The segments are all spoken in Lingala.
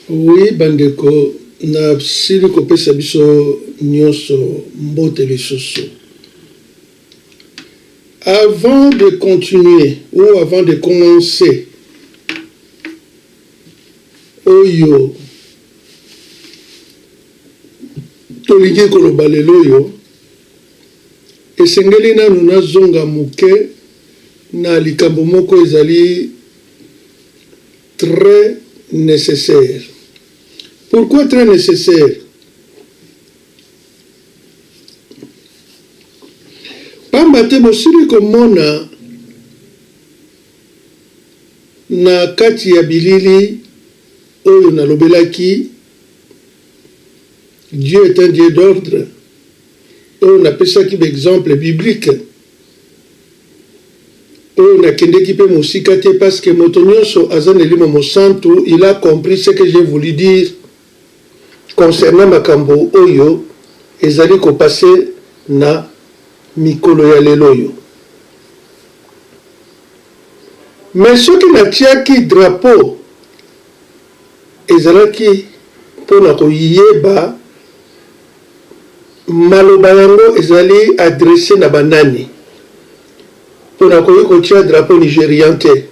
Oui, bandeko, na sili kopesa biso nyonso mbote lisusu. Avant de continuer ou avant de commencer, oyo tolingi koloba lelo oyo esengeli nanu nazonga muke na likambo moko ezali très nécessaire. Pourquoi très nécessaire? Pamba te bosili komona na kati ya bilili oyo nalobelaki Dieu est un Dieu d'ordre. On appelle ça qui exemple biblique. On a kendeki pe musika te parce que motonyoso azan elimo mosantu, il a compris ce que j'ai voulu dire concernant makambo oyo ezali ko passer na mikolo ya lelo oyo. Mais ce qui n'a tiaki drapeau ezalaki pona ko yeba maloba yango ezali adressé na banani pona ko yiko tia drapeau nigérian te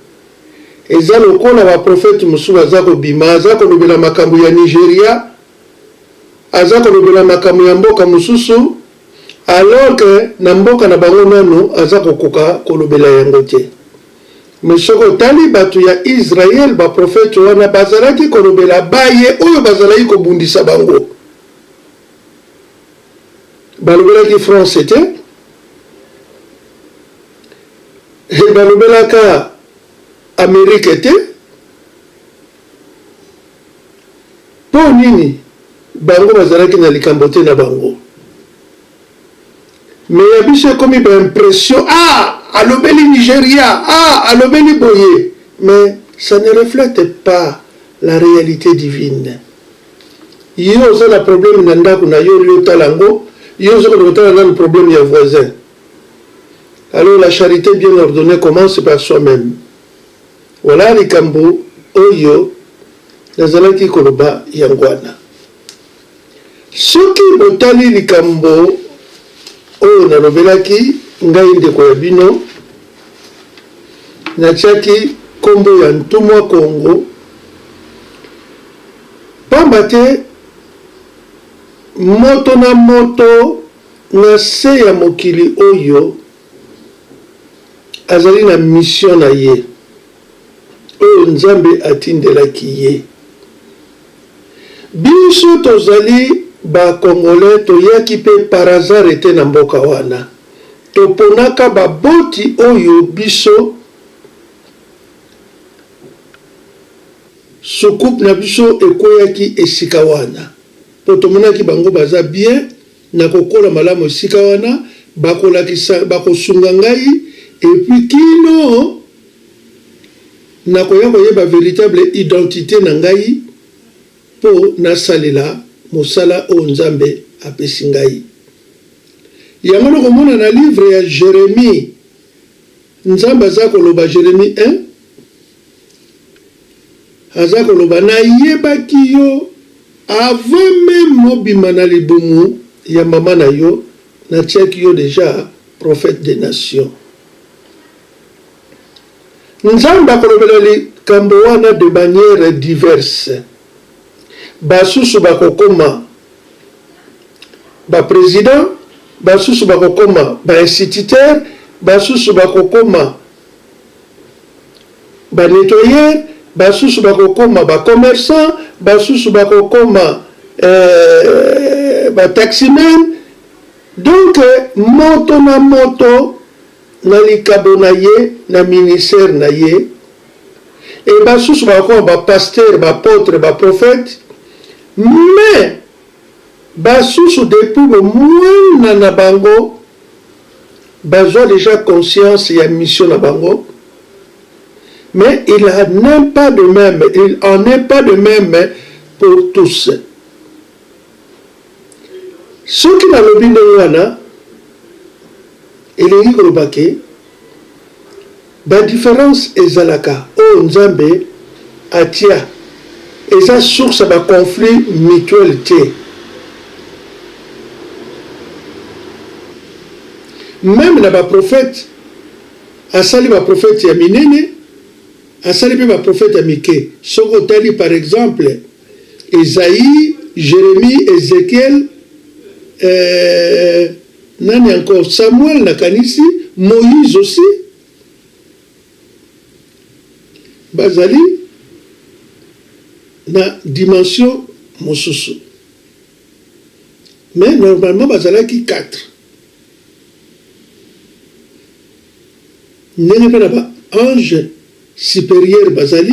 eza lokola ba prophète musu aza ko bima aza ko lobela makambo ya Nigeria aza ko lobela makambo ya mboka mususu alors que na mboka na bango nano aza ko koka ko lobela yango te. Mais soko tali batu ya Israël ba prophète wana bazalaki ko lobela baye oyo bazalaki ko bundisa bango. Balobelaki français te et balobelaka Amérique te po nini bango bazalaki na likambo te na bango. Mais ya biso komi ba impression alobeli Nigeria alobeli boye, mais ça ne reflète pas la réalité divine. Yo ça le problème na ndako na yo le talango yo zo ko le problème ya voisin. Alors la charité bien ordonnée commence par soi-même. Voilà likambo oyo nazalaki koloba yangwana. Soki botali likambo oyo nalobelaki ngai ndeko ya bino natiaki kombo ya ntumwa Kongo pamba te moto na moto na se ya mokili oyo azali na mission na ye oyo Nzambe atindelaki ye. Biso tozali ba Congolais toyaki pe par hasard ete na mboka wana toponaka baboti oyo biso soukup na biso ekoyaki esika wana po tomonaki bango baza bien na kokola malamu esika wana bakolakisa bakosunga ngai et puis kino na koya koyeba véritable identité na ngai po nasalela mosala o Nzambe apesi ngai. Yango na komona na livre ya Jérémie Nzambe aza koloba Jérémie 1 aza koloba na yebaki yo avant même mobima na libumu ya mama na yo natiaki yo déjà prophète des nations. Nzambe akolobela likambo wana de manière diverse. Basusu bakokoma ba président, basusu bakokoma ba instituteur, basusu bakokoma ba nettoyeur, basusu bakokoma ba commerçant, basusu bakokoma ba taximan. Donc moto na moto na likabo na ye na ministère na ye et basusu bakokoma ba pasteur, ba apôtre, ba prophète. Mais basusu depuis le moins na bango bazo déjà conscience ya mission na bango, mais il n'en est pas de même, il en est pas de même pour tous. Ceux qui n'ont pas de wana elingi kolobake ba différence ezalaka o Nzambe atia eza source ya baconflit mutuel te. Même na baprophète asali baprophète ya minene, asali mpe baprophète ya mike. Soki otali par exemple Esaïe, Jérémie, Ézéchiel, nani encore, Samuel nakanisi, Moïse aussi, bazali na dimension mosusu. Mais normalement bazalaki 4. Ndenge mpe na ba ange supérieur bazali,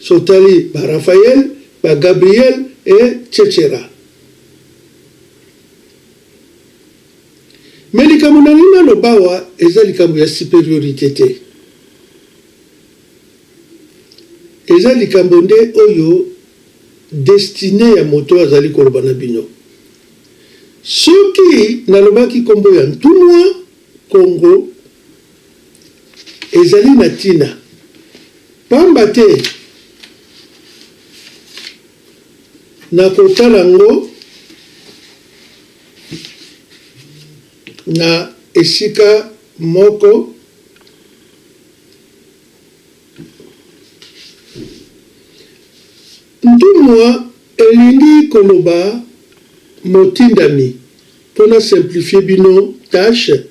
sotali ba Raphaël, ba Gabriel et etc. Mais likambo na lina lobawa eza likambo ya supériorité te. Eza likambo nde oyo destiné ya moto azali koloba na bino. Soki nalobaki kombo ya ntumwa Congo ezali na tina pamba te na kotala ngo na esika moko ntumwa elingi koloba motindami mpona simplifier bino tâche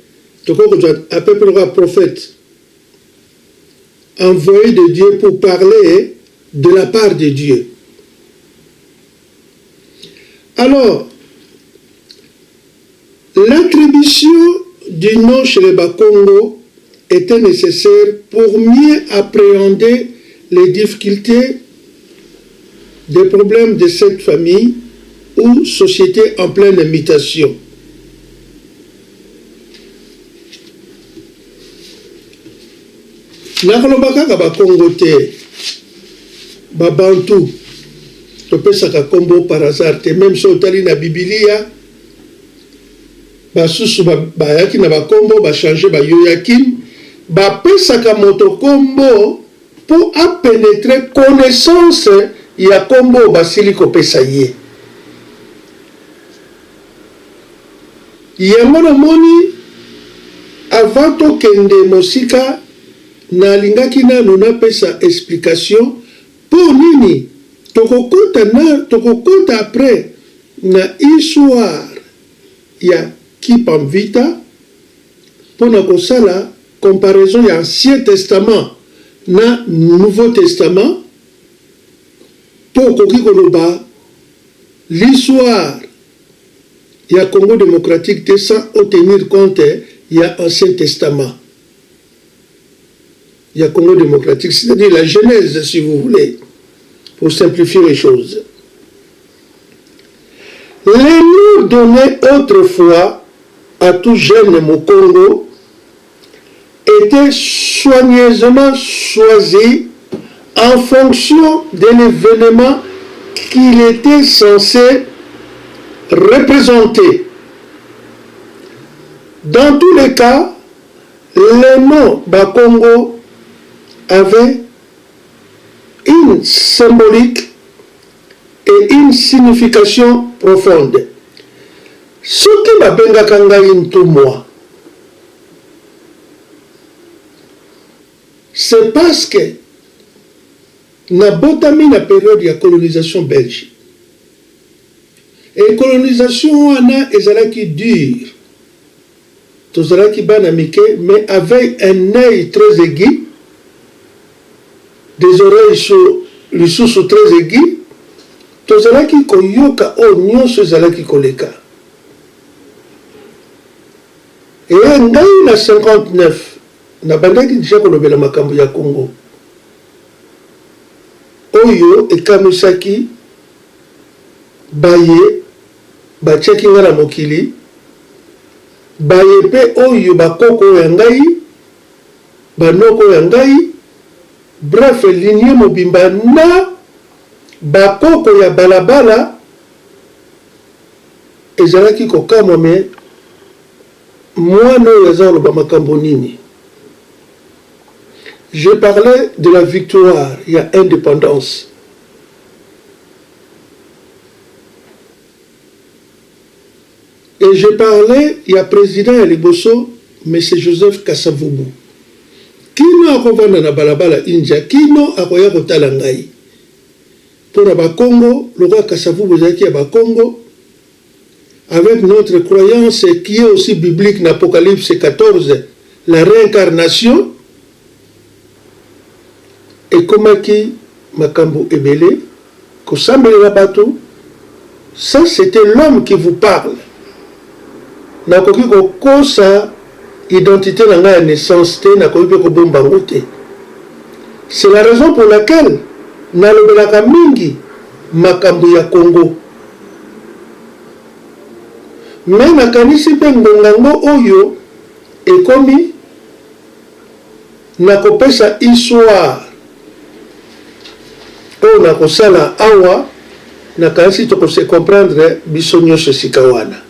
tokokozwa à peu près un prophète envoyé de Dieu pour parler de la part de Dieu. Alors, l'attribution du nom chez les Bakongo était nécessaire pour mieux appréhender les difficultés, des problèmes de cette famille ou société en pleine mutation. nakoloba kaka bakongo te babantu topesaka kombo par hasard te, même so otali na bibilia basusu bayaki na bakombo bachange bayoyakim bapesaka moto kombo po apénétrer connaissance ya kombo basili kopesa ye. Yango namoni avant tokende mosika nalingaki nano napesa explication pour nini tokokota après na histoire ya Kipamvita pona kosala comparaison ya Ancien Testament na Nouveau Testament pour koki koloba l'histoire ya Congo démocratique te sans tenir compte ya Ancien Testament. Il y a Congo démocratique, c'est-à-dire la Genèse, si vous voulez, pour simplifier les choses. Les noms donnés autrefois à tout jeune Mokongo étaient soigneusement choisis en fonction de l'événement qu'il était censé représenter. Dans tous les cas, le nom Bakongo avait une symbolique et une signification profonde. Ce qui m'a benga c'est parce que na botami na période de colonisation belge. Et colonisation wana ezalaki dure. Tozalaki bana mike, mais avec un œil très aigu, des oreilles lisusu très aigu, tozalaki koyoka o nyonso ezalaki koleka. Et ngai na 59 na bandaki déjà kolobela makambo ya Congo oyo ekamisaki baye batiaki nga na mokili baye mpe oyo bakoko ya ngai banoko ya ngai, bref lignée mobimba na bakoko ya balabala ezalaki kokamwa me mwana oyo aza koloba makambo nini. Je parlais de la victoire, il y a indépendance. Et je parlais, il y a président à Liboso, M. Joseph Kasavubu. Kino akovanda na balabala India, kino akoya kotala ngai. Pour la Congo, le roi Kasavubu zaki à Congo, avec notre croyance qui est aussi biblique dans l'Apocalypse 14, la réincarnation, et comme qui Makambo Ebele, Kosambe Rabato, ça c'était l'homme qui vous parle. Nakoki ko sa identité na nga naissance te nakoki pe ko bomba ngote. C'est la raison pour laquelle nalobelaka mingi makambo ya Congo. Mais nakanisi pe ngongango oyo ekomi nakopesa histoire oyo nakosala awa nakanisi tokose comprendre biso nyonso esika wana.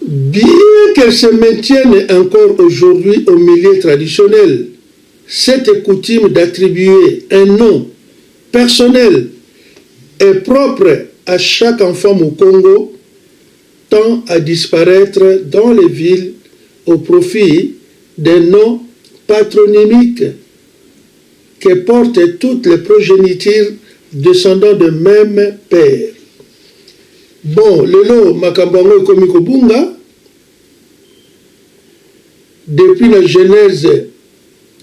Bien qu'elle se maintienne encore aujourd'hui au milieu traditionnel, cette coutume d'attribuer un nom personnel et propre à chaque enfant au Congo tend à disparaître dans les villes au profit des noms patronymiques que portent toutes les progénitures descendant de même père. Bon, lelo makambango ekomi kobunga depuis la Genèse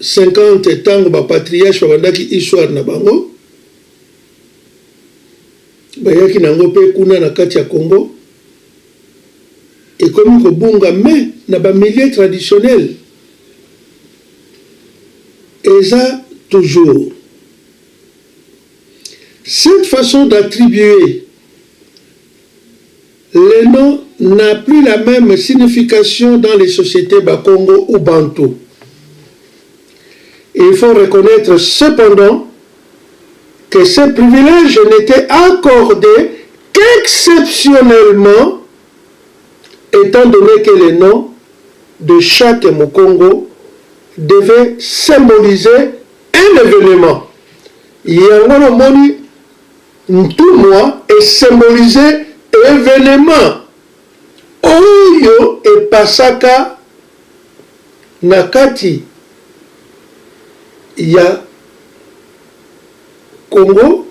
50 tango ba patriarche babandaki histoire na bango bayaki nango pe kuna na kati ya Congo ekomi kobunga mais na ba milieu traditionnel eza toujours cette façon d'attribuer le nom n'a plus la même signification dans les sociétés Bakongo ou Bantou. Il faut reconnaître cependant que ce privilège n'était accordé qu'exceptionnellement, étant donné que le nom de chaque Mukongo devait symboliser un événement. Yangono moni tout mois est symbolisé événement. Oyo e pasaka nakati ya Congo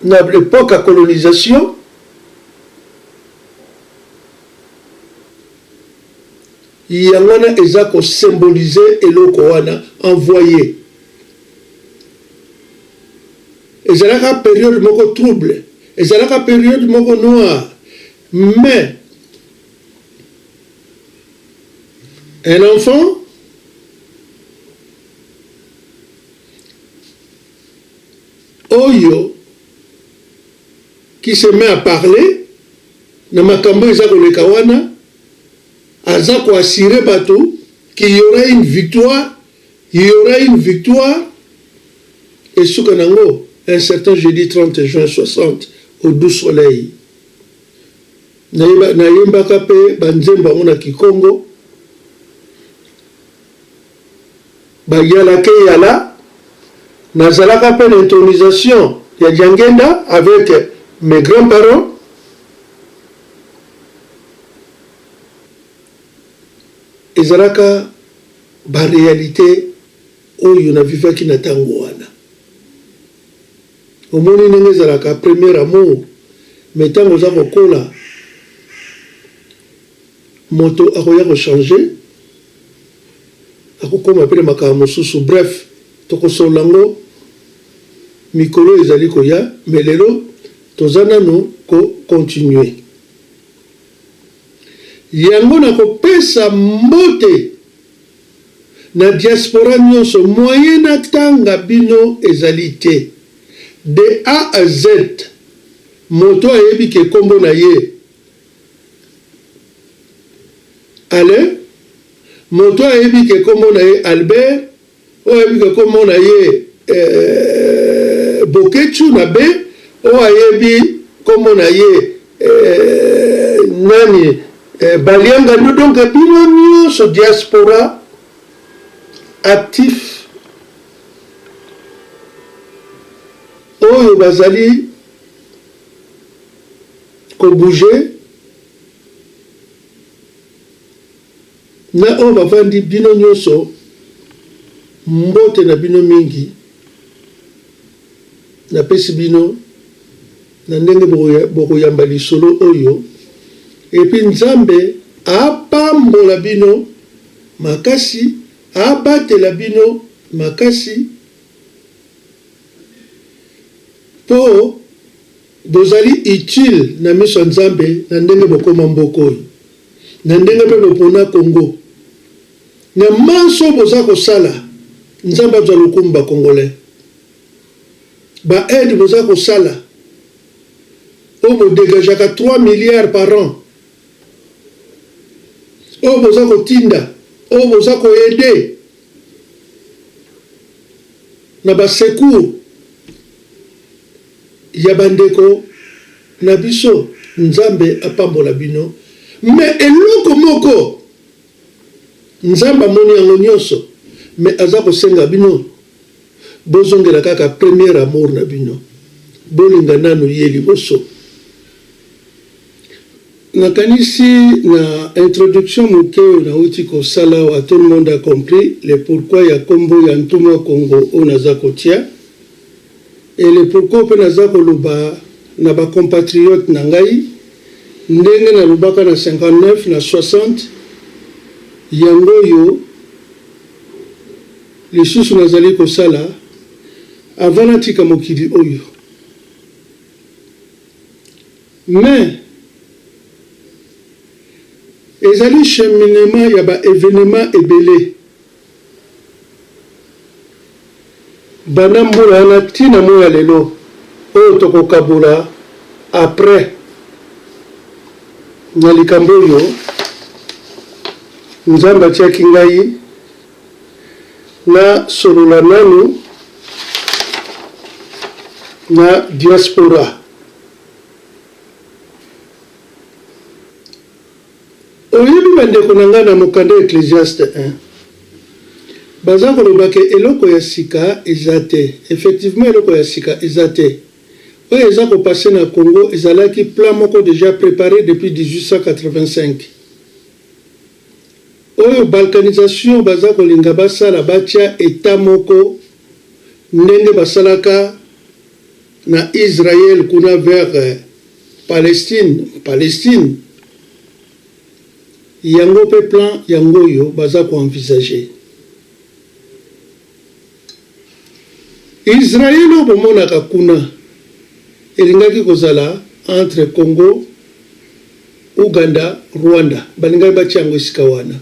na l'époque à colonisation yangana eza ko symboliser eloko wana envoyé ezalaka période moko trouble ezalaka période moko noire. Mais un enfant oyo qui se met à parler na makambo eza koleka wana aza ko assurer bato qu'il y aura une victoire, et suka nango un certain jeudi 30 juin 60 au doux soleil na yembaka pe banzemba mona Kikongo bayalake yala nazalaka pe l'intronisation ya Diangenda avec mes grands-parents ezalaka ba réalité oyo na vivaki na tango wana omoni ndenge ezalaka premier amour mais tango oza kokola moto akoya kochanger akokoma pele makambo mosusu. Bref tokosola ngo mikolo ezali koya mais lelo toza nano continuer yango na kopesa mbote na diaspora nyonso moyen na tanga bino ezali te de A à Z. Moto ayebi ke kombo na ye Alain, moto ayebi ke kombo na ye Albert, o ayebi ke kombo na ye Bokechu na be, o ayebi kombo na ye nani Balianga. Donc bino nyonso diaspora actif oyo bazali ko bouger na oyo bavandi bino nyonso mbote na bino mingi napesi bino na ndenge bokoyamba lisolo oyo epi Nzambe apambola bino makasi abatela bino makasi po bozali utile na miso ya Nzambe na ndenge bokoma mboka oyo na ndenge mpe bopona Congo na manso boza kosala Nzambe azwa lokumu bakongolais baede boza kosala oyo bodegageaka 3 milliards par an oyo boza kotinda oyo boza koede na basecours ya bandeko na biso Nzambe apambola bino mais eloko moko Nzambe amoni yango nyonso mais aza kosenga bino bozongela kaka premier amour na bino bolinga nano ye liboso. Nakanisi na introduction moke na uti ko sala wa tout le monde a compris le pourquoi ya kombo ya ntuma Congo o naza kotia et le pourquoi pe naza koloba na ba compatriotes na ngai ndenge na lubaka na 59 na 60 yango yo lisusu nazali kosala avant natika mokili oyo mais ezali cheminement ya ba événement ebele bana mbula na tina moya lelo oyo tokokabula après na likambo oyo Nzambe atiaki ngai na solola nanu na diaspora oyebi bandeko na ngai na mokanda Ecclésiaste 1 baza koloba ke eloko ya sika eza te effectivement eloko ya sika eza te oyo eza kopase na Congo ezalaki plan moko déjà préparé depuis 1885 oyo balkanisation baza kolinga basala batia eta moko ndenge basalaka na Israël kuna vers Palestine yango pe plan yango yo baza ko envisager Israël obomonaka kuna elingaki kozala entre Congo, Uganda, Rwanda balingaki batia yango esika wana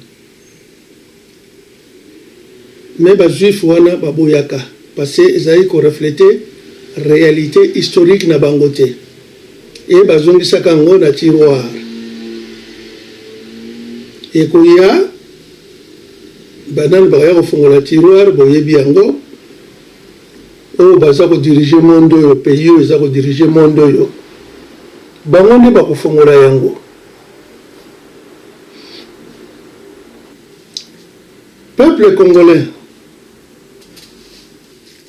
mais bajuif wana baboyaka parce que ezali ko refléter réalité historique na bango te et bazongisaka yango na tiroir ekoya banani bakaya kofungola tiroir boyebi yango oyo baza kodirige monde oyo pays oyo eza kodirige monde oyo bango nde bakofungola yango. Peuple congolais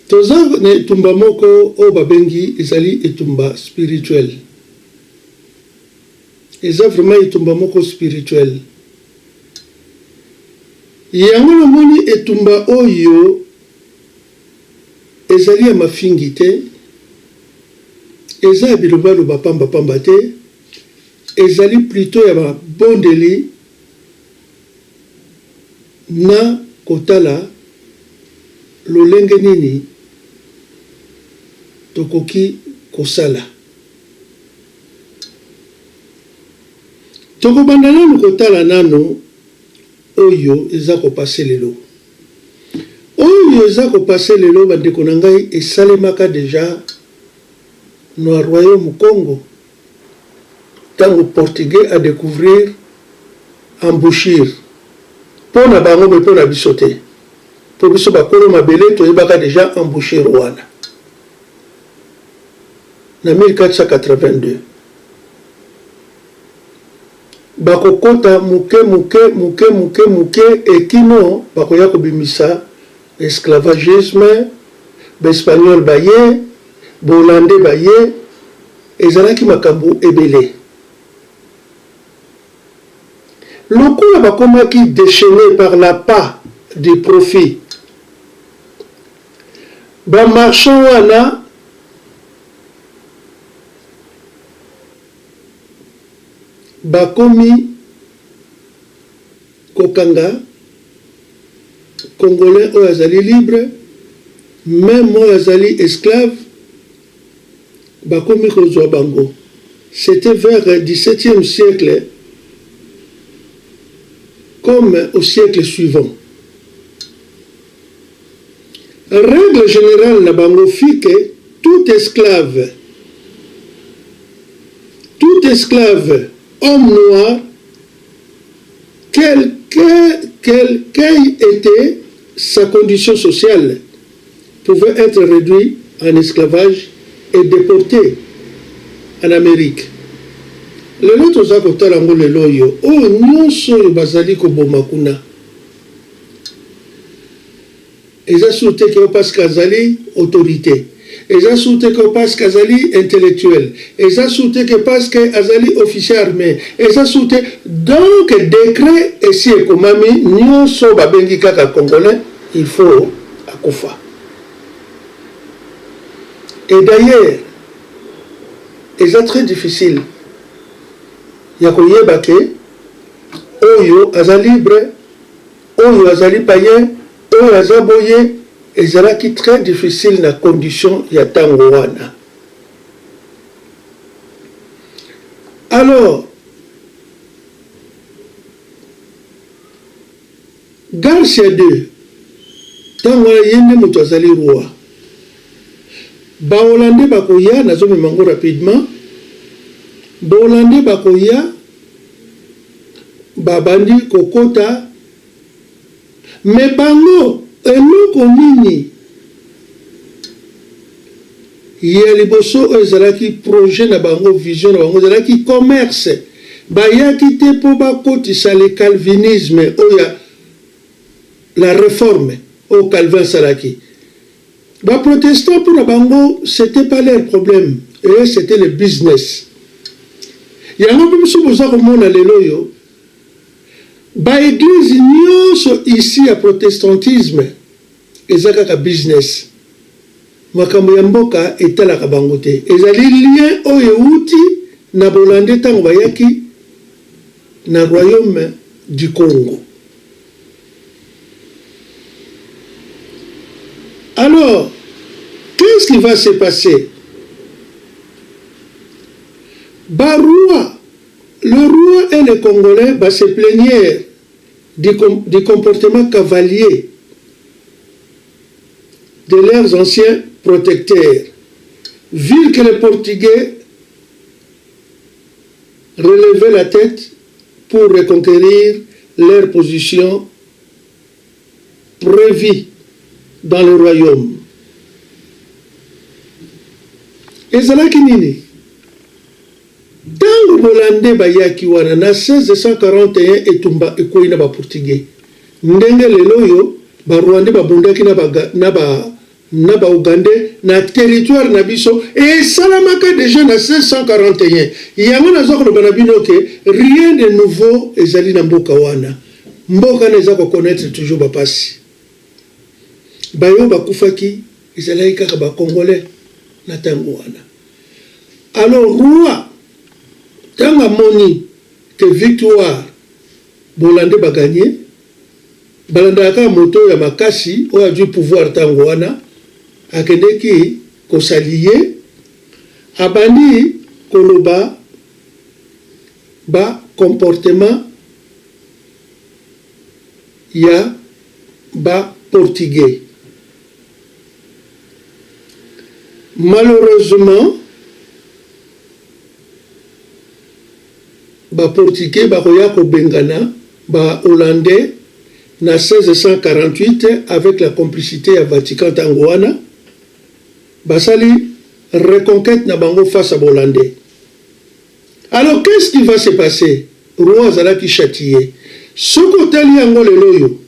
toza na etumba moko oyo babengi ezali etumba spirituel eza vraiment etumba moko spirituel yango namoni etumba oyo ezali ya mafingi te eza ya bilobaloba pamba te ezali plutôt ya babondeli na kotala lolenge nini tokoki kosala tokobanda nanu kotala nano oyo eza kopase lelo oyo eza kopase lelo bandeko na ngai esalemaka deja na royaume Congo tango portugais a découvrir embouchure pona bango me pona biso te po biso bakolo mabele toyebaka deja embouchure wana na 1482 bakokota muke ekino bakoya kobimisa esclavagisme, l'espagnol baye, Bolande baye ezalaki makambo ebele. Lokola bakomaki déchaîné par la part du profit. Ba marchand wana bakomi kokanga Congolais oyo azali libre, même oyo azali esclave, bakomi kozwa bango. C'était vers le XVIIe siècle, comme au siècle suivant. Règle générale, la bango fit que tout esclave, homme noir, quelle était sa condition sociale, pouvait être réduit en esclavage et déporté en Amérique. Le nôtre za kotala ngo lelo yo o nyonso yo bazali ko bomakuna. Eza soute que parce qu'azali autorité. Eza soute que parce qu'azali intellectuel. Eza soute que parce qu'azali officier armé. Eza soute donc décret ici ekomami nyonso babengi kaka congolais, il faut akufa. Et d'ailleurs, c'est très difficile. Yakoyeba ke oyo aza libre, oyo azali païen, oyo aza boye, ezalaki très difficile na condition ya tango wana. Alors, Garcia II, tango yende moto azali roi. Ba Hollandais bakoya, nazome mango rapidement. Ba Hollandais bakoya, babandi kokota, mais bango, eloko nini, ya liboso ezalaki projet na bango, vision na bango, ezalaki commerce, bayaki te po bakotisa le calvinisme, oya, la réforme, au Calvin salaki. Les protestants pour la bango, ce n'était pas leur problème, et c'était le business. Il y a un peu de l'église ici à protestantisme, et ça business. Makambo ya mboka etalaka bango te. Ezali lien oyo uti na bolande tango bayaki na royaume du Congo. Alors, qu'est-ce qui va se passer? Le roi et les Congolais se plaignaient du comportement cavalier de leurs anciens protecteurs. Vu que les Portugais relevaient la tête pour reconquérir leur position prévue dans le royaume. Et zalaki nini? Tango Bolande bayaki wana na 1641 etumba ekoina ba Portugais. Ndenge lelo yo ba Rwanda babundaki na ba Ugandais na territoire na biso et salamaka déjà na 1641. Yango nazoko na bino ke rien de nouveau ezali na mboka wana. Mboka neza ko connaître toujours ba pasi. Bayo bakufaki ezalaki kaka ba Congolais na tango wana. Alors roi tanga moni que victoire Bolande ba gagné balandaka moto ya makasi oya du pouvoir tango wana akendeki ko s'allier abandi koloba ba comportement ya ba Portugais. Malheureusement, ba Portugais ba koya ko bengana ba Hollandais na 1648 avec la complicité à Vatican tangoana basali reconquête na bango face à Hollandais. Alors qu'est-ce qui va se passer? Roi zalaki châtié. Soko tali yango lelo yo.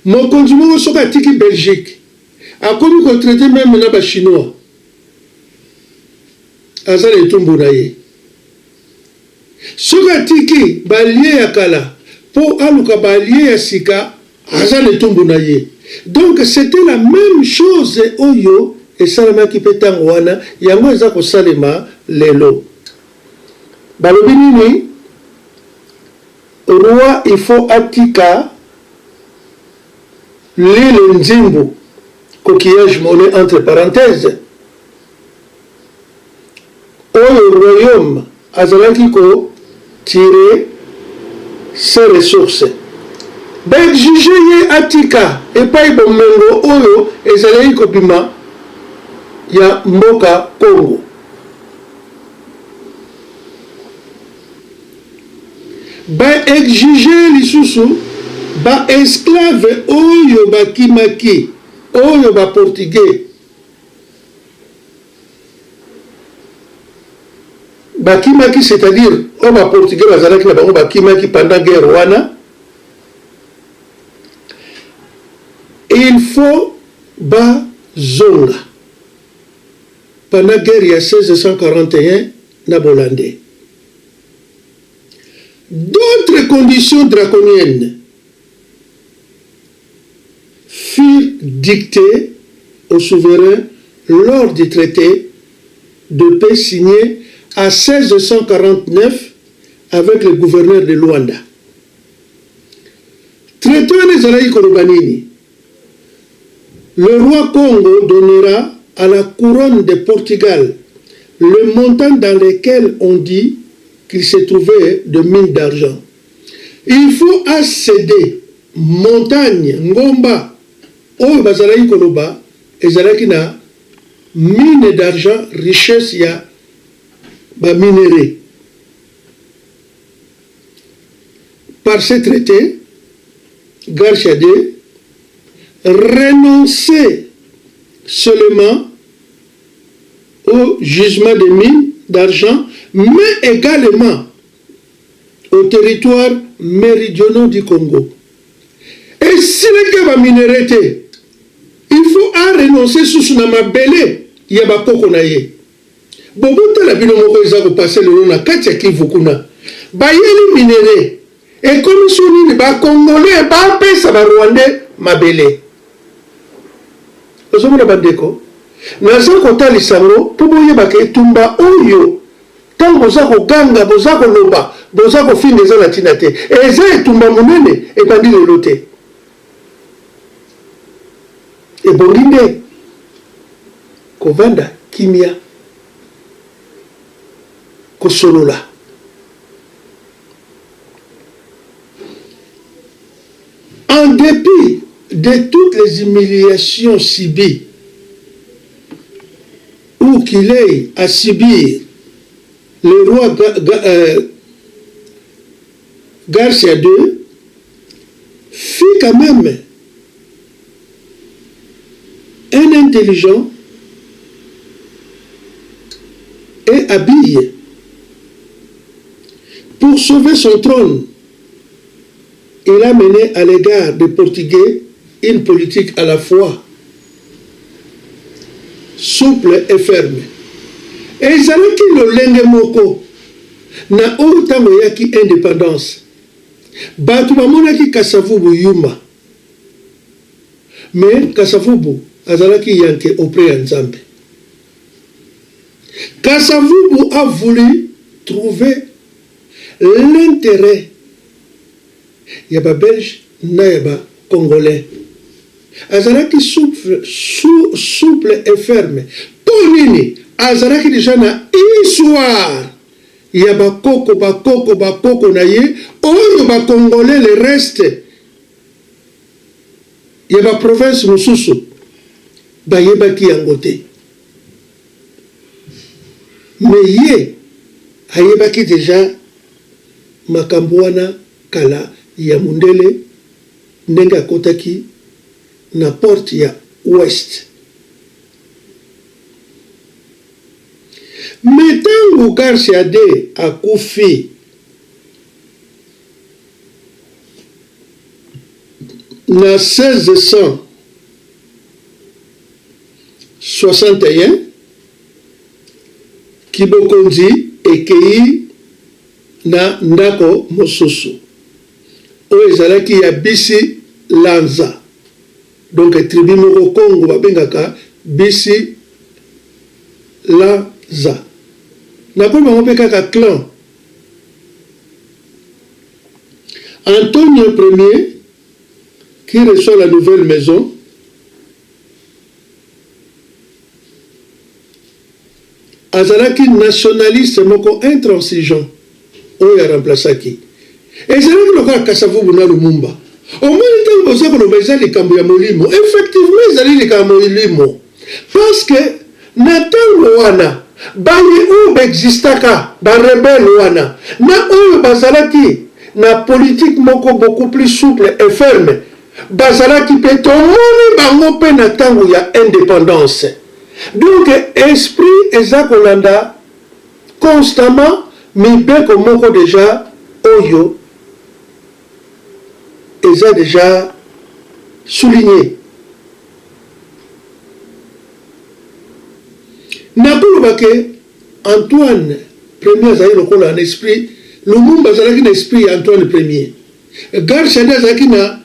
Mokonzi moko soka tiki Belgique. A komi ko traiter même na ba chinois. aza na etumbu na ye soki atiki balie ya kala mpo aluka balie ya sika aza na etumbu na ye. Donc c'était la même chose oyo esalamaki mpe ntango wana yango eza kosalema lelo. Balobi nini? Roi il faut atika l'île Nzimbu, coquillage mollet entre parenthèses, oyo royaume azalaki ko tirer ses ressources. Baexige ye atika epai bomengo oyo ezalaki kobima ya mboka Congo. Baexige lisusu ba esclave oyo bakimaki oyo ba portugais bakimaki, c'est-à-dire oyo ba portugais bazalaki na bango bakimaki pendant guerre wana, il faut bazonga pendant guerre ya 1641 na Bolande. D'autres conditions draconiennes furent dictées au souverain lors du traité de paix signé à 1649 avec le gouverneur de Luanda. Traité de Korobanini. Le roi Congo donnera à la couronne de Portugal le montant dans lequel on dit qu'il se trouvait de mines d'argent. Il faut accéder montagne, ngomba, oyo bazalaki koloba, ezalaki na mine d'argent, richesse ya ba minéraux. Par ce traité, Garcia II renonçait seulement au jugement des mines d'argent, mais également au territoire méridional du Congo. Et si les gars minéralité, il faut renoncer sous na mabele ya ba koko na ye. Bobuta la bino moko ezako passer le na kati ya Kivu kuna. Ba yeli minéré et comme soni ba congolais ba pesa ba rwandais mabele. Ozomona bandeko. Naza kotalisa ngo po boyeba ke tumba oyo tango boza koganga boza koloba boza kofinga eza na ntina te eza etumba monene ebandi lelo te ebongi nde kovanda kimia kosolola. En dépit de toutes les humiliations subies ou qu'il ait à subir, le roi Garcia II fut quand même un intelligent et habile. Pour sauver son trône, il a mené à l'égard des Portugais une politique à la fois souple et ferme. Et ezalaki lolenge moko na oyo ntango eyaki indépendance bato bamonaki Kasavubu yuma, mais Kasavubu azalaki yanke auprès ya Nzambe. Kasavubu a voulu trouver l'intérêt ya ba Belge na ya ba Congolais. Azalaki souple et ferme. Pour nini azalaki déjà na histoire ya bakoko na ye oyo ba Congolais le reste ya ba province mosusu bayebaki yango te, mais ye ayebaki déjà makambo wana kala ya mundele ndenge akotaki na porte ya ouest. Mais tango Garcia II akufi na 1661 Kibokonzi ekei na ndako mosusu oyo ezalaki ya Bisi Lanza, donc tribu moko Congo babengaka Bisi Lanza, nakomi bango mpe kaka clan. Antonio Ier, qui reçoit la nouvelle maison, azalaki nationaliste moko intransigeant oyo aremplaçaki ezalaki lokola Kasavubu na Lumumba. Omoni ntango boza koloba eza likambo ya molimo, effectivement ezali likambo ya molimo, parce que na ntango wana baye oyo baexistaka barebele wana na oyo bazalaki na politique moko beaucoup plus souple et ferme bazalaki mpe tomoni bango mpe na ntango ya indépendance. Donc esprit eza kolanda constamment mibeko moko déjà oyo eza déjà souligné. Nakoloba ke Antoine Premier azali lokola na esprit, Lumumba azalaki na esprit ya Antoine Premier, Garcia II azalaki na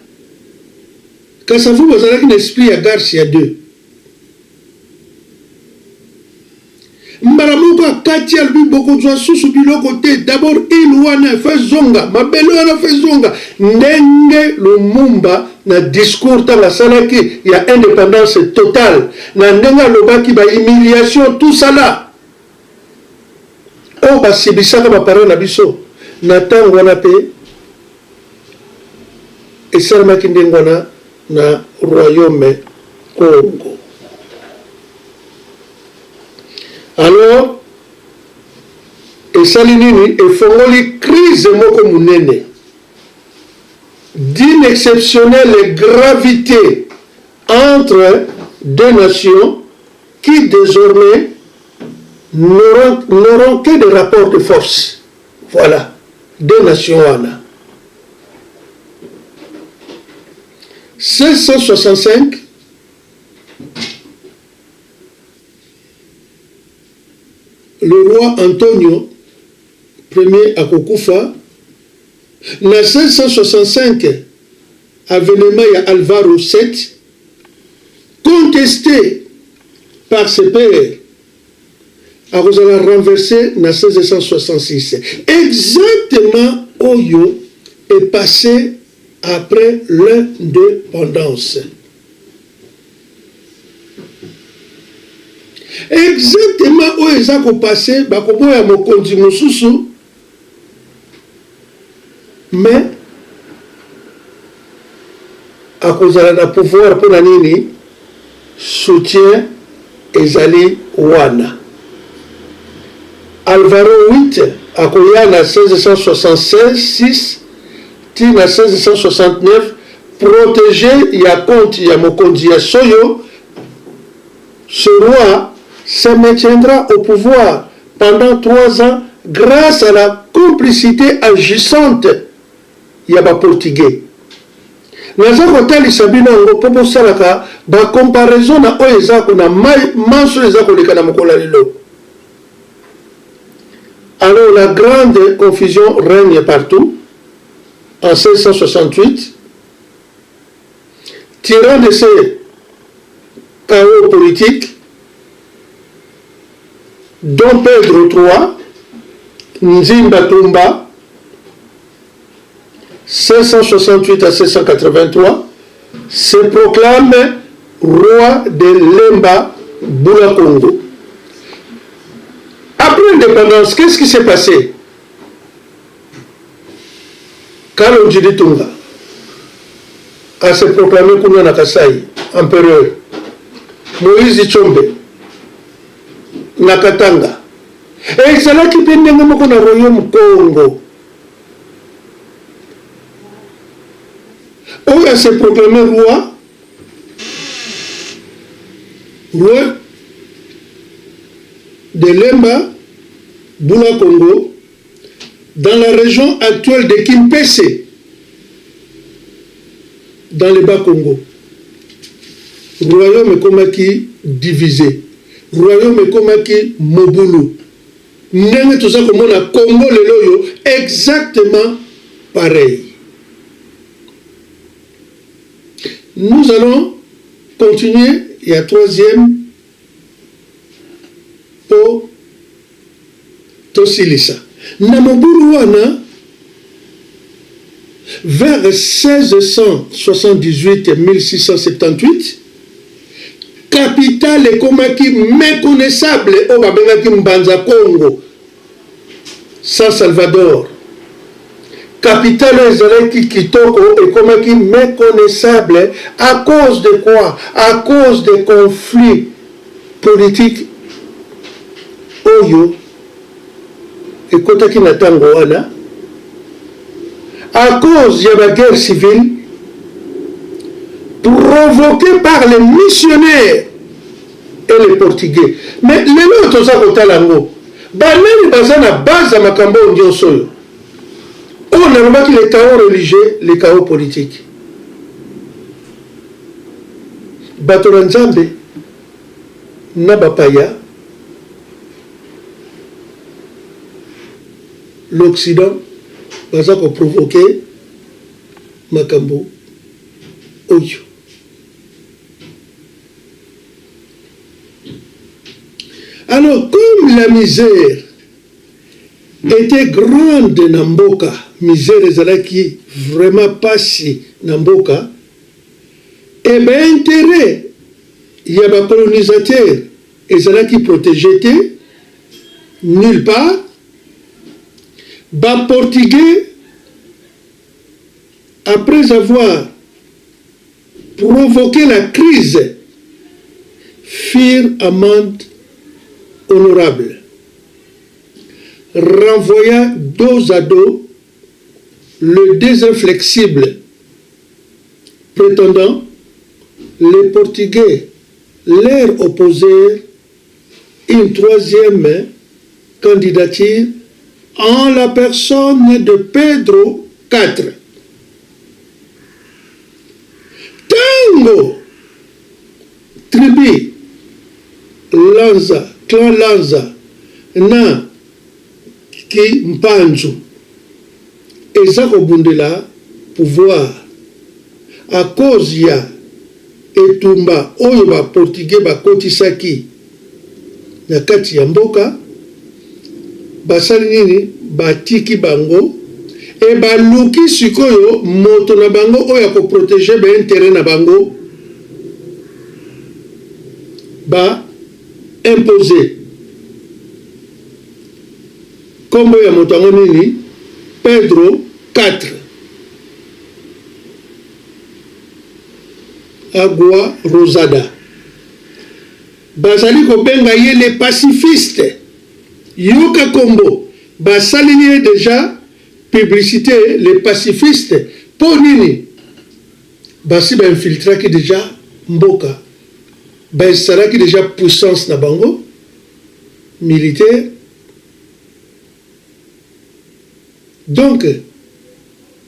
Kasavubu azalaki na esprit ya Garcia II. Mbala moko akati albi bokozwa susu biloko te, d'abord il wana fe zonga mabelo wana fe zonga ndenge Lumumba na discours tanga salaki ya indépendance totale na ndenge alobaki ba humiliation tout ça là o basibisaka baparole na biso na ntango wana mpe esalamaki ndenge wana na royaume Congo. Alors esali nini efongoli crise moko munene d'une exceptionnelle gravité entre deux nations qui désormais n'auront que des rapports de force. Voilà, deux nations wana. 1665, le roi Antonio Ier akokufa. En 1665, avènement ya Alvaro VII, contesté par ses pairs, a renversé en 1666. Exactement Oyo est passé après l'indépendance. Exactement Oyo est passé, bakoboya mokonzi mosusu, mais à cause de la pouvoir pour la nini soutien ezali wana. Alvaro VIII akoya na 1676 ti na 1669 protégé ya compte ya mokonzi ya Soyo. Ce roi se maintiendra au pouvoir pendant 3 ans grâce à la complicité agissante ya ba portugais. Naza kotalisa bino ngo po bosalaka ba comparaison na oyo eza kuna manso eza koleka na mokola lelo. Alors la grande confusion règne partout. En 1668, tirant de ces chaos politiques, dont Pedro III, Nzimba Tumba, 1668 à 1683, se proclame roi de Lemba Bula Congo. Après l'indépendance, qu'est-ce qui s'est passé? Kalonji Tonga a se proclamé Kuna Nakasai, empereur. Moïse Tchombe, Nakatanga. Et il s'est là qui pendait le royaume Congo. On a se proclamé roi de Lemba Bula Congo, dans la région actuelle de Kimpese, dans le Bas-Congo. Royaume Komaki divisé. Royaume Komaki Mobulu. ndenge toza komona Congo lelo yo exactement pareil. Nous allons continuer. Il y a troisième pour Tosilisa. Namobulu wana vers 1678-1678, capitale ekomaki méconnaissable au babengaki Mbanza Congo, San Salvador. Capitale ezalaki kitoko ekomaki méconnaissable à cause de quoi? À cause des conflits politiques oyo ekotaki na tango wana, à cause de la guerre civile provoquée par les missionnaires et les Portugais. Mais les autres ont talango. Banani bazana base à makambo ndioso. On a remarqué les chaos religieux, les chaos politiques. Batoranzambe Nabapaya, l'Occident baza ko provoquer makambo oyo. Alors comme la misère était grande na mboka, misère ezalaki vraiment pasi na mboka, et ben intérêt ya ba colonisateur ezalaki protégé te nulle part. Bas Portugais, après avoir provoqué la crise, firent amende honorable, renvoya dos à dos le désinflexible prétendant, les Portugais leur opposèrent une troisième candidature en la personne de Pedro IV. Tango, tribu, Lanza, clan Lanza, na ki Mpanzu, eza kobundela pouvoir à cause ya etumba oyo ba Portugais ba kotisaki na kati ya mboka. Basali nini batiki bango e baluki sikoyo moto na bango oyo ko protéger ba intérêt na bango ba imposer kombo ya moto ngo nini Pedro IV Agua Rosada. Basali ko benga ye les pacifistes. Yoka Kombo, basalini déjà publicité les pacifistes pour nini basi ba infiltrer qui déjà mboka ba installer qui déjà puissance na bango militaire. Donc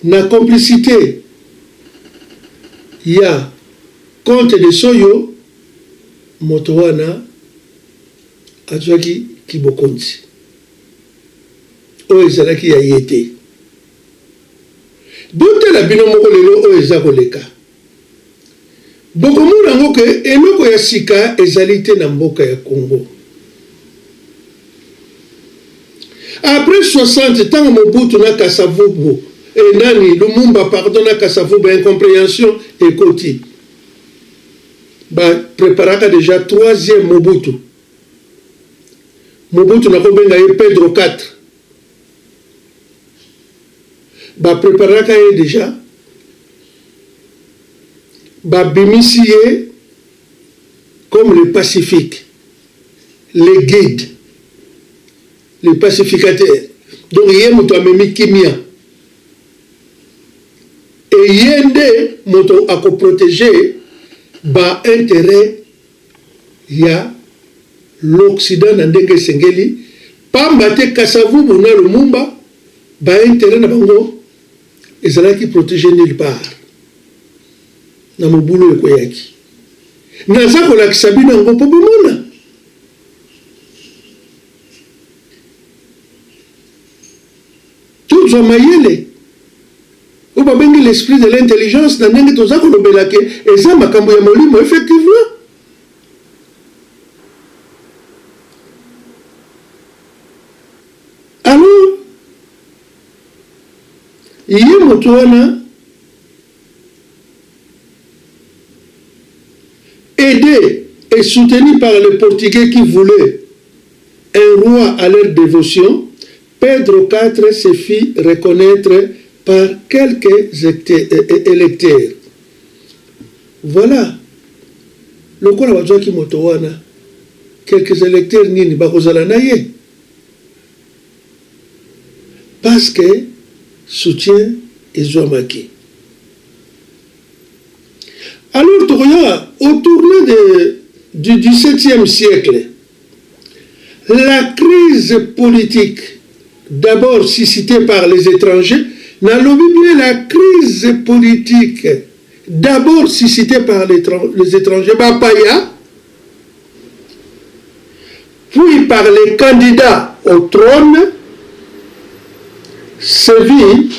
na complicité ya compte de soyo motowana azwaki Kibokonzi oyo ezalaki ya yete botela bino moko lelo oyo eza koleka bokomona ngo ke eloko ya sika ezali te na mboka ya Congo. Après 60 ntango Mobutu na Kasavubu nani Lumumba pardon na Kasavubu incompréhension ekoti ba préparaka déjà troisième Mobutu. Mobutu na kobenga ye Pedro IV. Ba préparaka ye déjà. Ba bimisi ye comme les pacifiques, les guides, les pacificateurs. Donc ye moto amemi kimia. Et yende moto ako protéger ba intérêt ya l'Occident na ndenge sengeli pamba te Kasavubu na Lumumba ba intérêt na bango ezalaki protéger nulle part na mobulu ekoyaki naza kolakisa bino yango mpo bomona kozwa mayele oyo babengi l'esprit de l'intelligence na ndenge toza kolobela ke eza makambo ya molimo effectivement. Alors ye moto wana aidé et soutenu par les Portugais qui voulaient un roi à leur dévotion, Pedro IV se fit reconnaître par quelques électeurs. Voilà. Lokola wazwaki moto wana, quelques électeurs nini bakozala na ye. Parce que soutien ezwamaki. Alors, au tournant du XVIIe siècle, la crise politique, d'abord suscitée par les étrangers, n'a bien la crise politique, d'abord suscitée par les étrangers, Bapaya, puis par les candidats au trône, sévit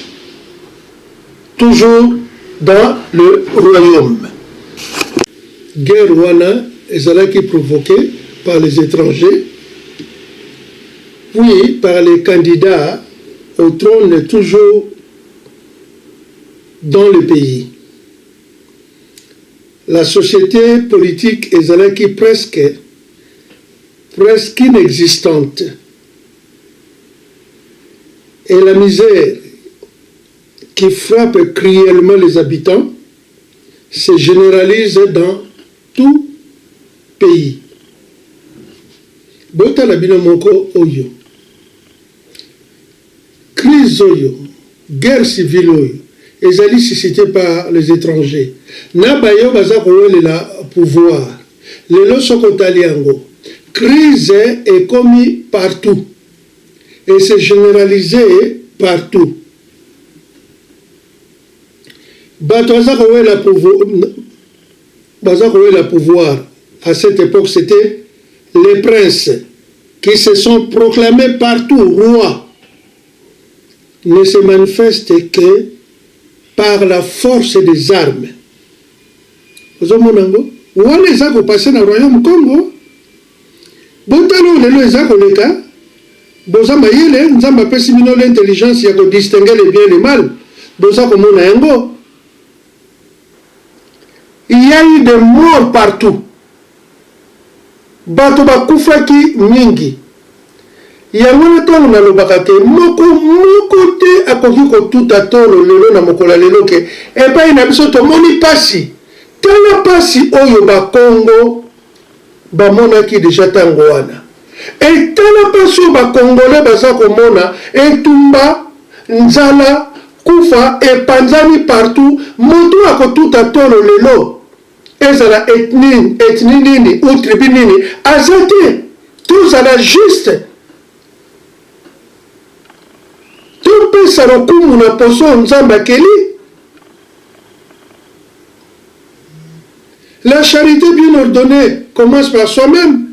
toujours dans le royaume. Guerre wana ezalaki provoquée par les étrangers, puis par les candidats au trône toujours dans le pays. La société politique ezalaki presque inexistante. Et la misère qui frappe cruellement les habitants se généralise dans tout pays. Bota la bino moko oyo. Crise oyo, guerre civile oyo, ezali suscité par les étrangers. Na bayo baza kowelela pouvoir. Lelo soko taliango. Crise est commise partout. Et c'est généralisé partout. Bato baza kowelela pouvoir. À cette époque, c'était les princes qui se sont proclamés partout rois, ne se manifestent que par la force des armes. Vous avez vu? Où les a passé dans le royaume Congo? Botalo lelo eza koleka. Boza mayele nzamba pesi mino l'intelligence ya ko distinguer le bien et le mal. Boza komona yango. Il y a eu des morts partout. Bato bakufaki mingi. Yango na tongo na lobaka ke moko te akoki kotuta tolo lelo na mokola lelo ke epai na biso tomoni pasi. Tala pasi oyo bakongo bamonaki deja tango wana. Etala pasi oyo bakongole baza komona etumba nzala kufa epanzani partout moto akotuta tolo lelo. Ezala ethnie nini ou tribu nini azate tous à la juste tout peut s'alokumu na poso nzamba keli. La charité bien ordonnée commence par soi-même.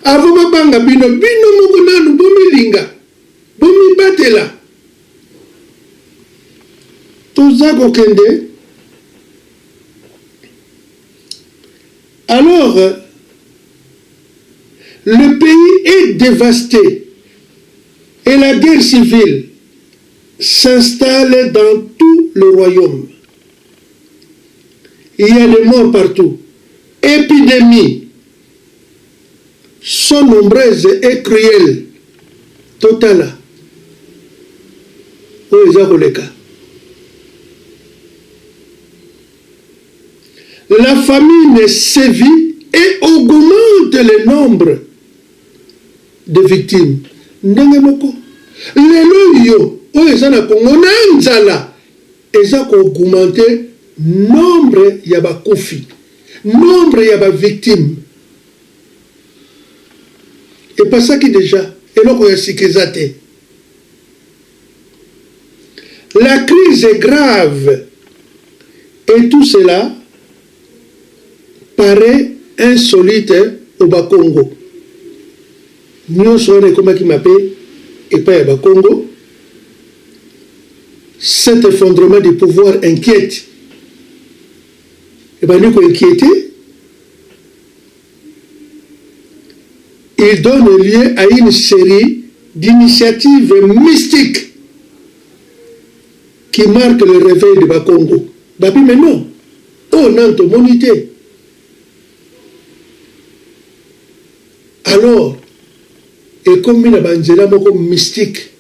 Avant babanga bino moko nanu bomi linga bomi batela toza kokende. Alors, le pays est dévasté et la guerre civile s'installe dans tout le royaume. Il y a des morts partout. Épidémies sont nombreuses et cruelles. Totala. La famine sévit et augmente le nombre de victimes. Ndenge moko. Lelo yo, oyo eza na Congo na nzala, eza ko augmenter nombre ya bakufi, nombre ya ba victimes. Et pas ça qui déjà, eloko ya sikizate. La crise est grave et tout cela paraît insolite au Bakongo. Nous sommes comme qui m'appelle et pas au Bakongo. cet effondrement du pouvoir inquiète. Et bien, nous inquiéter, il donne lieu à une série d'initiatives mystiques qui marquent le réveil de Bakongo. Babi, mais non. Oh, non, ton monité. Alors, et comme il y a un mystique,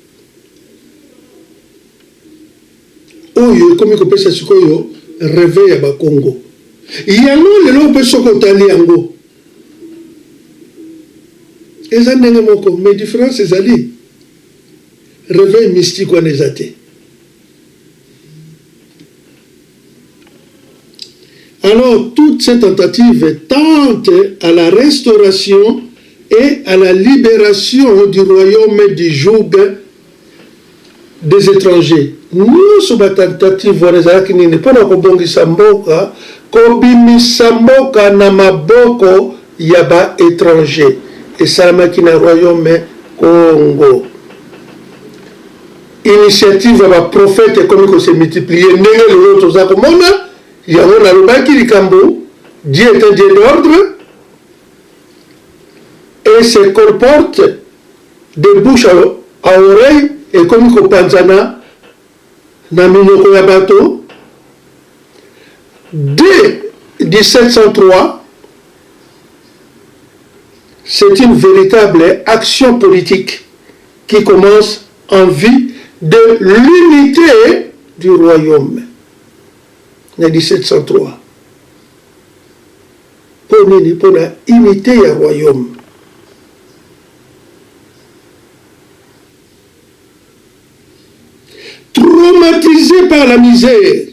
oh, comme il y a un réveil à Bakongo. Il y a un lelo pe sokotali yango. Eza ndenge moko, mais différence ezali. Réveil mystique wana eza te. Alors, toute cette tentative tente à la restauration et à la libération du royaume du joug des étrangers. Nous, sur la tentative, nous ne pouvons pas kobimisa mboka na maboko ya ba étranger esalamaki na royaume Congo. Initiative ya ba prophète comme se multiplier ndenge lelo toza komona yango na lobaki likambo Dieu est un Dieu d'ordre et se comporte de bouche à oreille et comme kopanzana na minoko ya bato. Dès 1703, c'est une véritable action politique qui commence en vue de l'unité du royaume. En 1703. Pour la unité du royaume. Traumatisé par la misère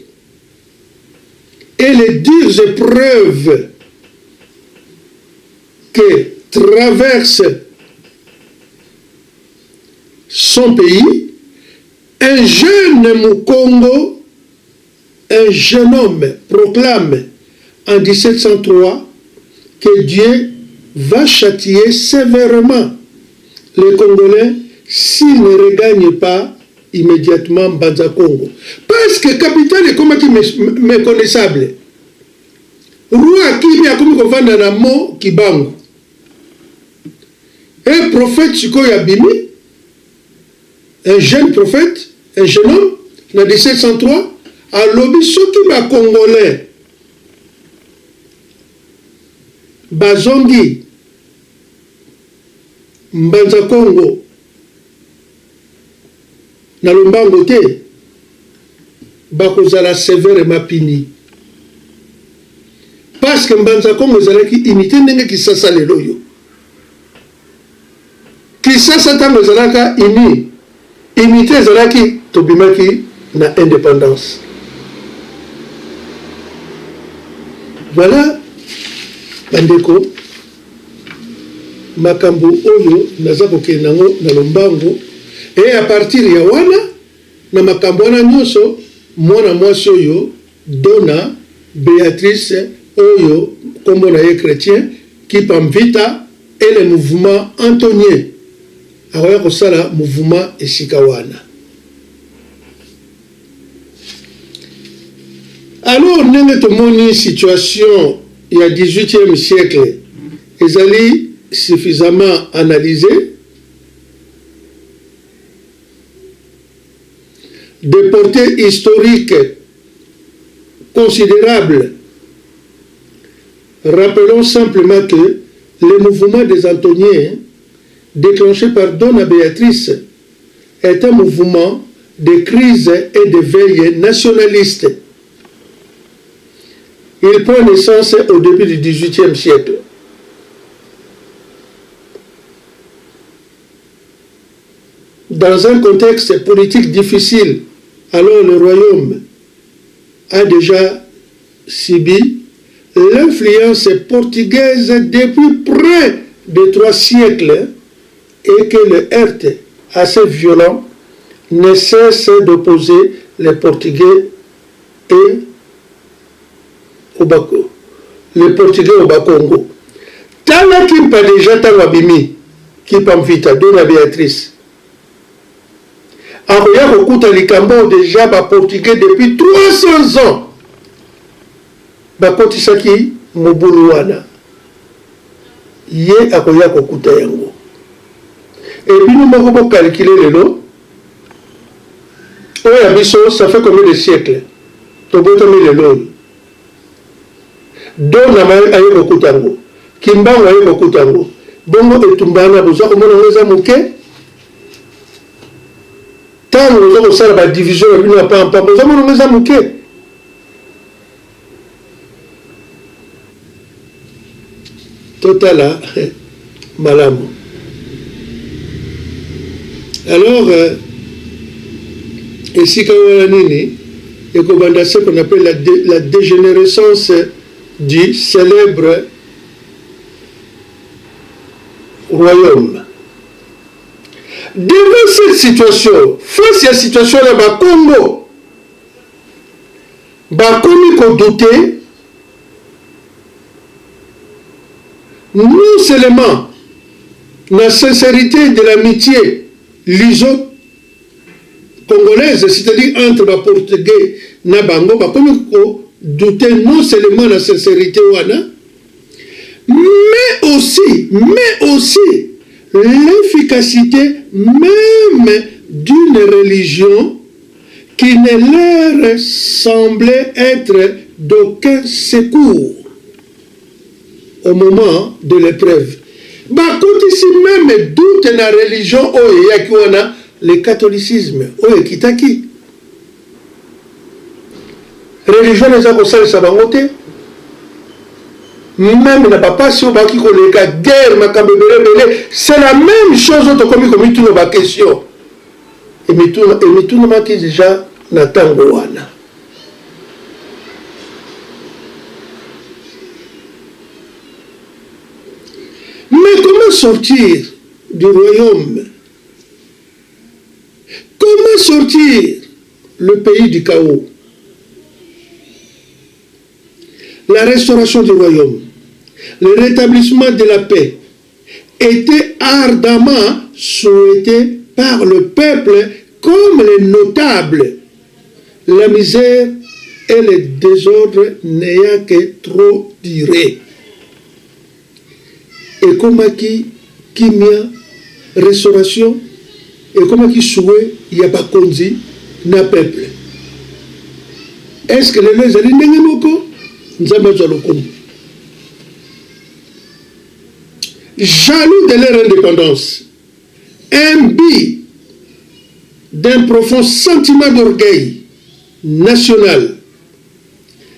et les dures épreuves que traverse son pays, un jeune Mukongo, un jeune homme proclame en 1703 que Dieu va châtier sévèrement les Congolais s'ils ne regagnent pas immédiatement Banza Congo. Parce que capitale est comme qui méconnaissable. Roi qui vient comme qu'on vend un mot qui bang. Un prophète Suko Yabimi, un jeune prophète, un jeune homme, en 1703, a lobby ceux qui va congolais. Bazongi, Mbanza Congo, na lombango te bakozala sévère mapini parce que Mbanza Congo ezalaki unité ndenge Kisasa lelo yo Kisasa tango ezalaka unité ezalaki tobimaki na indépendance. Voilà bandeko makambo oyo naza kokenda nango na lombango. Et à partir de Yawana, na makambwana nyoso, mwana mwasi oyo, Dona, Béatrice, oyo, kombo na ye chrétien, qui pamvita, et le mouvement antonien. Aroya kosala mouvement esikawana. Alors, nenge tomoni situation, il y a 18e siècle, ezali suffisamment analysé. De portée historique considérable. Rappelons simplement que le mouvement des Antoniens, déclenché par Dona Béatrice, est un mouvement de crise et de veille nationaliste. Il prend naissance au début du XVIIIe siècle. Dans un contexte politique difficile, alors le royaume a déjà subi l'influence portugaise depuis près de 3 siècles et que le heurt assez violent ne cesse d'opposer les Portugais et les Portugais au Bakongo. Tala qui pas déjà Tawabimi, qui pamvita Dona Béatrice. akoya kokuta likambo déjà baportugais depuis 300 ans bakotisaki mobulu wana ye akoya kokuta yango ebino moko bokalkile lelo oyo ya biso ça fait combien de siècles tobotomi lelo dona aye kokuta yango kimbango aye kokuta yango bongo etumbana bozwa komona ngo eza moke ntango boza kosala badivision ya bino ya pampa bozwa mona ngo eza moke totala malamu. Alors ici quand on a nini et qu'on ce qu'on appelle la dégénérescence du célèbre royaume. Devant cette situation, face à la situation là, Congo, Bakomi ko douter, non seulement la sincérité de l'amitié, l'ISO congolaise, c'est-à-dire entre les Portugais et Bango, Bakomi ko douter non seulement la sincérité wana, mais aussi l'efficacité même d'une religion qui ne leur semblait être d'aucun secours au moment de l'épreuve. Bah, quand ici même doute la religion, le catholicisme, kitaki. Religion les a conseillé ça va monter. Même n'a pas si on va qui connaît la guerre, c'est la même chose comme tout nos questions. Et tout nous qui déjà Natangoana. Mais comment sortir du royaume? Comment sortir le pays du chaos? La restauration du royaume, le rétablissement de la paix était ardemment souhaité par le peuple comme les notables. La misère et le désordre n'ayant que trop duré. Et comme qui kimia restauration et comme qui souhait il y a pas conduit na peuple. Est-ce que les gens allaient moko jaloux de leur indépendance, imbus d'un profond sentiment d'orgueil national,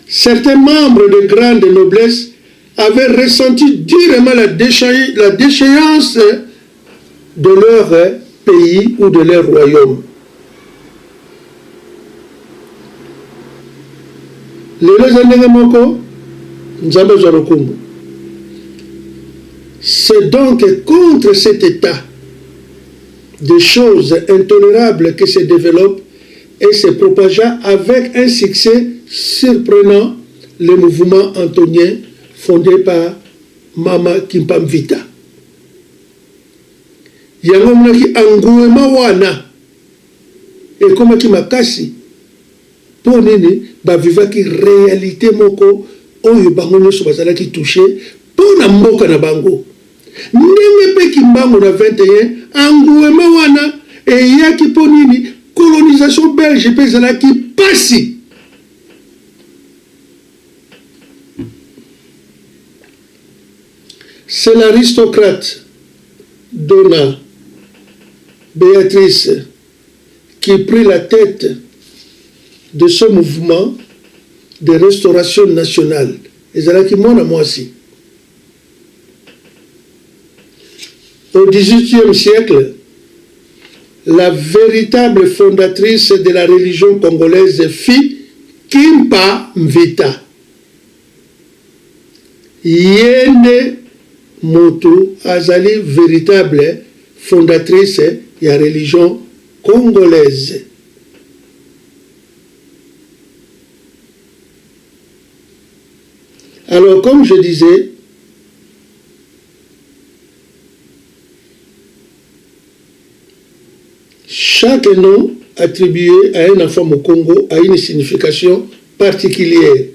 certains membres de grande noblesse avaient ressenti durement la déchéance de leur pays ou de leur royaume. C'est donc contre cet état de choses intolérables que se développe et se propagea avec un succès surprenant le mouvement antonien fondé par Mama Kimpamvita. Yango mnaki anguema wana et comme ki makasi pour nini ba vivaki réalité moko oyo bango nyoso bazala ki touché pour na mboka na bango ndenge pe kimbango na 21 anguema wana e yaki pour nini colonisation belge pe zala ki pasi. C'est l'aristocrate Donna Béatrice qui prit la tête de ce mouvement de restauration nationale. Et c'est là qui m'en a moi aussi. Au XVIIIe siècle, la véritable fondatrice de la religion congolaise fut Kimpa Mvita. Yende Motu Azali, véritable fondatrice de la religion congolaise. Alors, comme je disais, chaque Chaque nom attribué à un enfant au Congo a une signification particulière.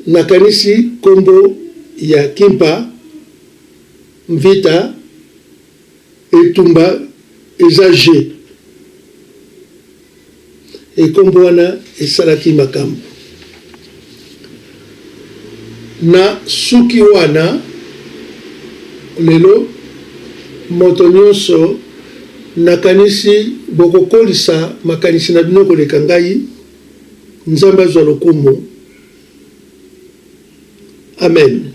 Nakanisi Kombo ya Kimpa, Mvita, Etumba, Ezage. Et Kombo wana esalaki makambo. Na suki wana lelo moto nyonso nakanisi bokokolisa makanisi na bino koleka ngai, Nzambe azwa lokumu. Amen.